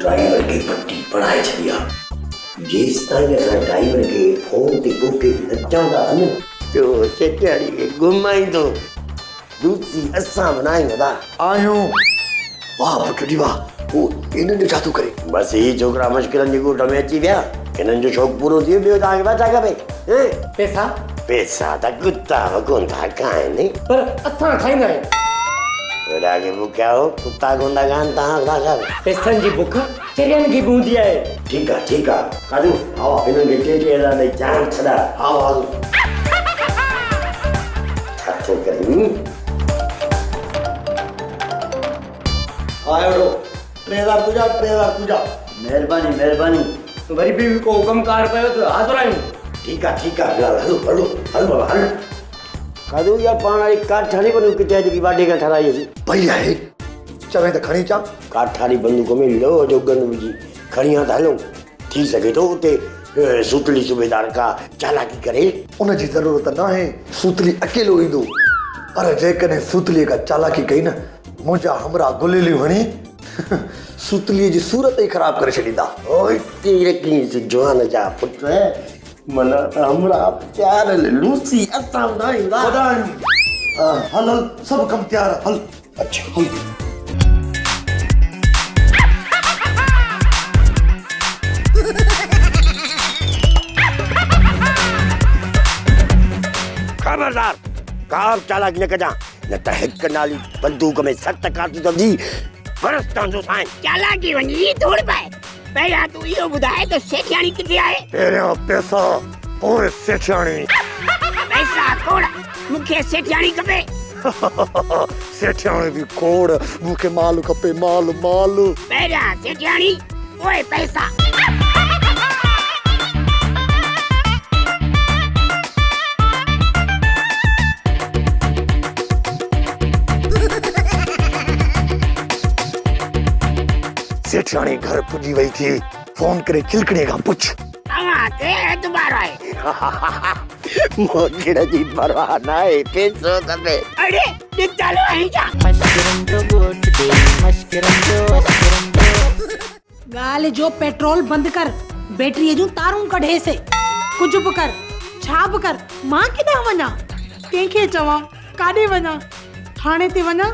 Driver की पट्टी पढ़ाए छड़िया जेस ताईं असां ड्राइवर के फोन ते बुकिंग न चवंदा न तो सेठियाणी खे घुमाईंदो दूसरी असां बनाईंदा था आहियूं वाह पुटड़ी वाह वो इन्हनि जो छा थो करे बस ही छोकरा मुश्किलन जी ॻोठ में अची विया इन्हनि जो शौक़ पूरो थी वियो तव्हांखे छा खपे पैसा पैसा त कुत्ता वकोंदा काहिनि पर असां खाईंदा आहियूं वॾा खे बुकिया हो कुत्ता कोंदा कान तव्हां छा खपे पैसनि जी बुख चरियनि खे बि हूंदी आहे ठीक है काजू आओ इन्हनि खे 3000 ॾेई जान छॾा आओ आओ छा थो करीं आयो 3000 तुझा महिरबानी वरी बि को कमकार पियो त हाज़ुर आहियूं ठीक है हलो बाबा हल काजू या पाण वारी काठारी बंदूक किथे आहे जेकी वाढे खां ठराई असीं पई आहे चवे त खणी चा काठारी बंदूक में लोह जो गन विझी खणी आ त हलो थी सघे थो उते सूतली सूबेदार का चालाकी करे उन जी ज़रूरत न आहे सूतली अकेलो ईंदो पर जेकॾहिं सूतलीअ का चालाकी कई न मुंहिंजा हमरा गुलेलियूं हणी सूतलीअ जी सूरत ई ख़राब करे छॾींदा ओए तीर की जवान जा पुट मना त हमरा प्यार लूसी असां ॿुधाईंदा हल सभु कमु तयार हल अच्छा हल खबरदार कार चालाकी न कजां न त हिकु नाली बंदूक में 7 कारतूस दी बरसतां जो साईं चालाकी वञी धूड़ पाए पहिरियां तूं इहो ॿुधाए त सेठियाणी किथे आहे पहिरियां पैसा पोइ सेठियाणी पैसा खोड़ मूंखे सेठियाणी खपे सेठियाणी बि खोड़ मूंखे माल खपे माल पहिरियां सेठियाणी पोइ पैसा सेठियाणी घर पुॼी वई थी फोन करे चिलकड़ीअ खां पुछ तव्हां ते एतबार आहे मोगिड़ जी परवाह न आहे पैसो खपे अरे निचालो आहे छा गाल जो पेट्रोल बंद कर बैटरी जूं तारूं कढे से कुछ भी कर छा भी कर मां किदा वना कंहिंखे चवां काॾे वना थाणे ते वना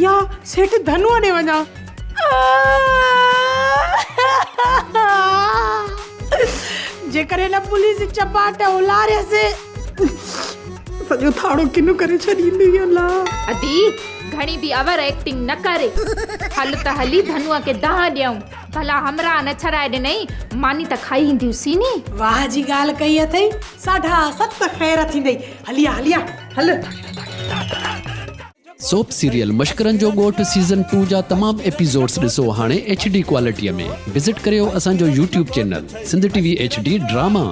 या सेठ धनुआ ॾे वना जेकर न पुलिस चपाट उलारे से सॼो थाड़ो किनो करे छॾींदी अल्लाह अदी घणी भी अवर एक्टिंग न करे हल त हली धनुआ के दाह ॾियूं भला हमरा न छराए ॾिनई मानी त खाई ईंदियूं नी वाह जी ॻाल्हि कई अथई 7.5 ख़ैर थींदई हलिया हल सोप सीरियल मश्करन जो गोठ सीज़न 2 जा तमाम एपिसोड्स ॾिसो हाणे HD क्वालिटीअ में विज़िट करियो असांजो YouTube channel Sindh TV HD drama.